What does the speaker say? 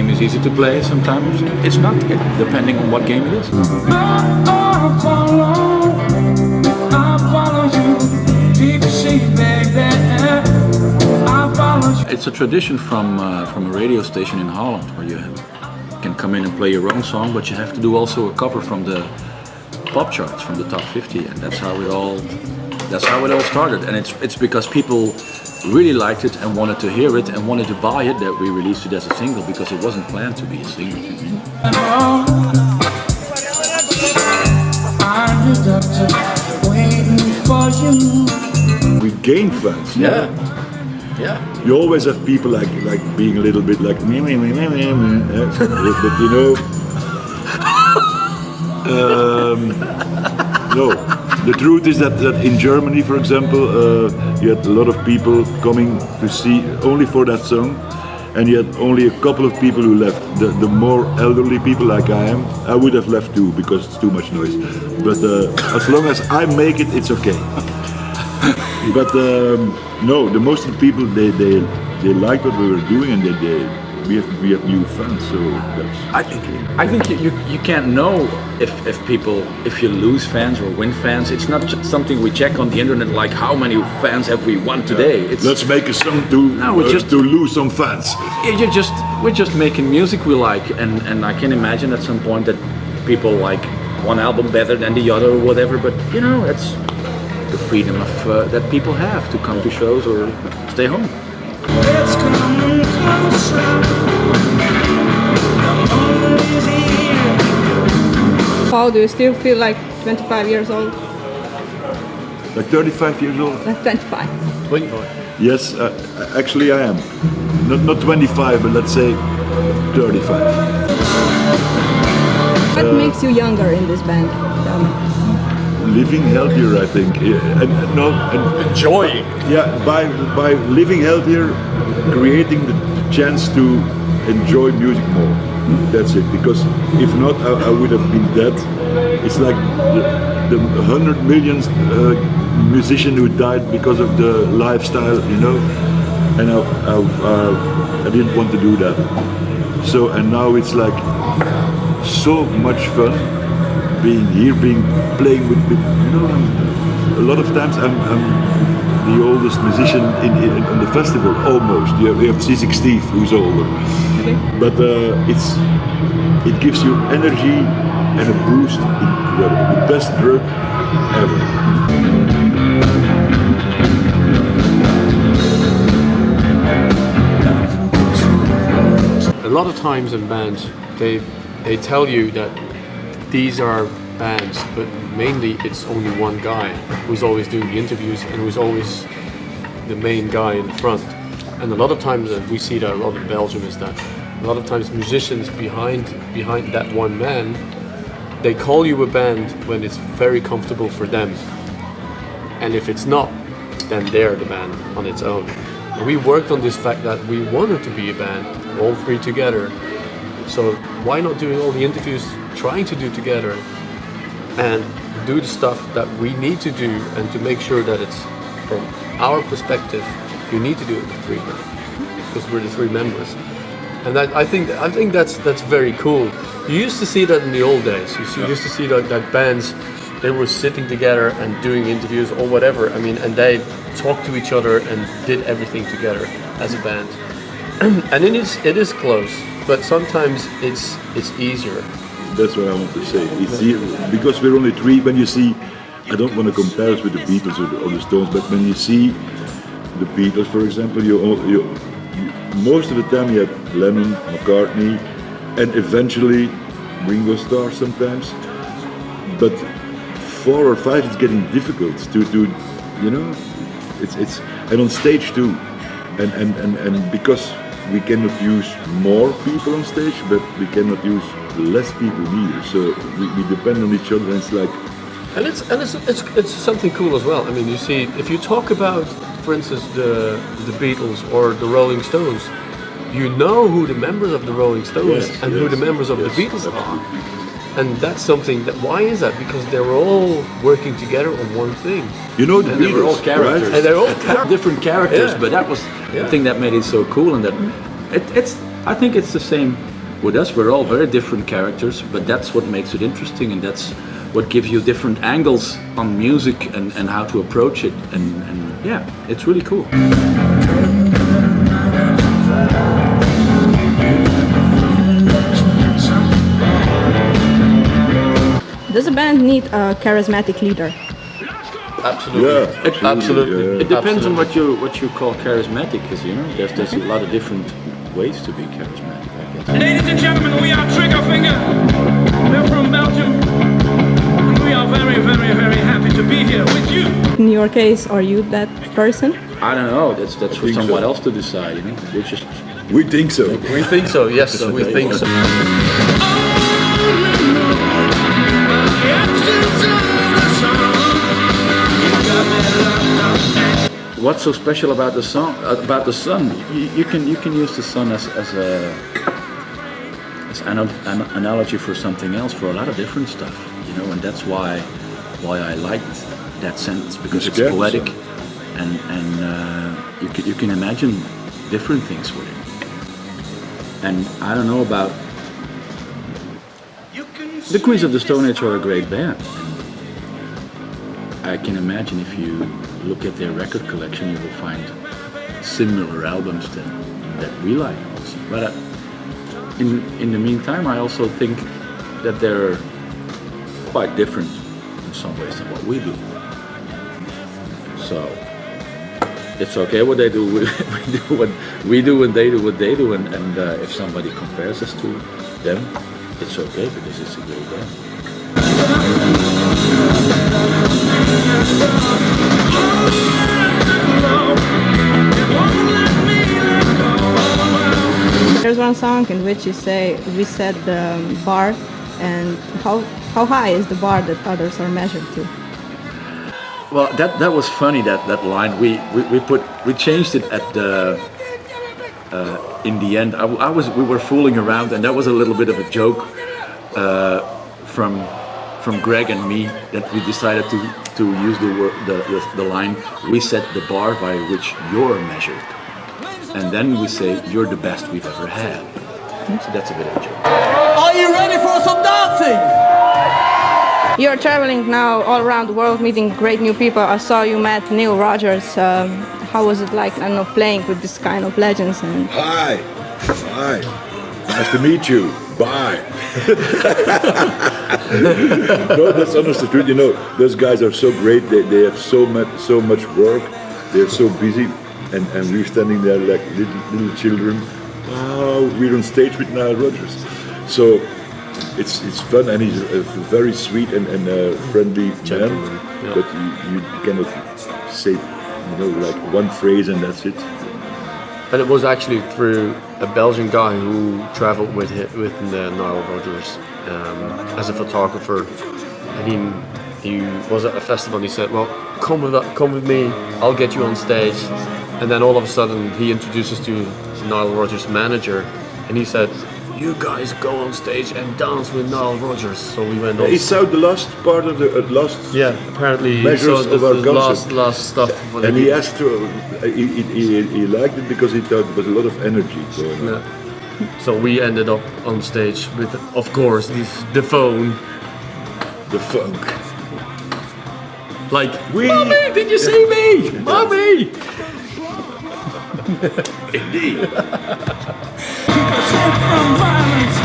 game is easy to play, sometimes it's not, depending on what game it is. I follow you, deep sea, baby. I follow you. It's a tradition from a radio station in Holland where you can come in and play your own song, but you have to do also a cover from the pop charts, from the top 50, and that's how it all started. And it's because people really liked it and wanted to hear it and wanted to buy it that we released it as a single, because it wasn't planned to be a single. We gain fans. Yeah. Yeah. You always have people like being a little bit like me, but you know, no. The truth is that in Germany, for example, you had a lot of people coming to see only for that song, and you had only a couple of people who left. The more elderly people, like I am, I would have left too because it's too much noise. But as long as I make it, it's okay. But no, the most of the people they like what we were doing, and we have new fans. So that's. I think you can't know if you lose fans or win fans. It's not just something we check on the internet, like how many fans have we won today. It's, let's make a song to lose some fans. We're just making music we like, and I can imagine at some point that people like one album better than the other or whatever. But you know, it's the freedom of that people have to come to shows or stay home. It's coming closer. Paul, do you still feel like 25 years old? Like 35 years old? Like 25. 25. Yes, actually I am. Not 25, but let's say 35. What makes you younger in this band? Tell me. Living healthier, I think. And Enjoying. yeah, by living healthier, creating the chance to enjoy music more. That's it. Because if not, I would have been dead. It's like the 100 million musician who died because of the lifestyle, you know. And I didn't want to do that. So and now it's like so much fun being here, playing with you know. A lot of times I'm the oldest musician in the festival, almost. You have C6 Steve, who's older. Okay. But it gives you energy and a boost. Incredible. The best drug ever. A lot of times in bands, they tell you that these are bands, but mainly it's only one guy who's always doing the interviews and who's always the main guy in front. And a lot of times we see that a lot in Belgium is that a lot of times musicians behind that one man, they call you a band when it's very comfortable for them. And if it's not, then they're the band on its own. And we worked on this fact that we wanted to be a band, all three together. So why not doing all the interviews, trying to do together and do the stuff that we need to do, and to make sure that it's from our perspective, you need to do it with three, because we're the three members. And I think that's very cool. You used to see that in the old days. Used to see that bands, they were sitting together and doing interviews or whatever. I mean, and they talked to each other and did everything together as a band. And it is close, but sometimes it's easier. That's what I want to say. It's here, because we're only three. When you see, I don't want to compare us with the Beatles or the Stones, but when you see the Beatles, for example, you most of the time you had Lennon, McCartney, and eventually Ringo Starr sometimes. But 4 or 5, it's getting difficult to you know, it's and on stage too, and because we cannot use more people on stage, but we cannot use less people either. So we depend on each other, and it's like. And it's something cool as well. I mean, you see, if you talk about, for instance, the Beatles or the Rolling Stones, you know who the members of the Rolling Stones who the members of the Beatles are. And that's something that, why is that? Because they were all working together on one thing. You know, the Beatles, they were all characters. right? And they're all different characters, but that was the thing that made it so cool, and that it's. I think it's the same with us, we're all very different characters, but that's what makes it interesting, and that's what gives you different angles on music and how to approach it, and yeah, it's really cool. Does a band need a charismatic leader? Absolutely. Yeah, Absolutely. yeah. It depends on what you call charismatic, because you know there's a lot of different ways to be charismatic, I guess. Ladies and gentlemen, we are Triggerfinger. We're from Belgium. And we are very, very, very happy to be here with you. In your case, are you that person? I don't know. That's for think someone so. else to decide. You know, we just We think so. We think so, yes, we think so. What's so special about the song? About the sun? You can use the sun as an analogy for something else, for a lot of different stuff. You know, and that's why I liked that sentence, because it's Yeah, poetic, so. and you can imagine different things with it. And I don't know about the Queens of the Stone Age are a great band. I can imagine if you look at their record collection, you will find similar albums that we like also. But in the meantime, I also think that they're quite different in some ways than what we do. So it's okay what they do. We do what we do, and they do what they do. And if somebody compares us to them, it's okay, because it's a great band. There's one song in which you say we set the bar, and how high is the bar that others are measured to? Well, that was funny, that line. We changed it at the in the end. We were fooling around, and that was a little bit of a joke from Greg and me, that we decided to use the line, we set the bar by which you're measured, and then we say you're the best we've ever had. So that's a bit of a joke. Are you ready for some dancing? You're traveling now all around the world, meeting great new people. I saw you met Neil Rogers. How was it like, I don't know, playing with this kind of legends? And Hi. Nice to meet you. Bye. No, that's honest the truth. You know, those guys are so great. They have so much work. They're so busy, and we're standing there like little children. Oh, we're on stage with Nile Rodgers. So it's fun, and he's a very sweet and friendly man. Yeah. But you cannot say, you know, like one phrase and that's it. And it was actually through a Belgian guy who traveled with the Nile Rodgers as a photographer, and he was at a festival, and he said, "Well, come with me, I'll get you on stage." And then all of a sudden, he introduced us to Nile Rodgers' manager, and he said, "You guys go on stage and dance with Nile Rodgers." So we went on. He saw the last part of the last. Yeah, apparently Measures so of our the concert. last stuff. For And the he asked to, he liked it because he thought there was a lot of energy going on. Yeah. So we ended up on stage with, of course, the phone. The funk. Like, Mommy, did you see me? Mommy! Indeed. Keep us safe from violence.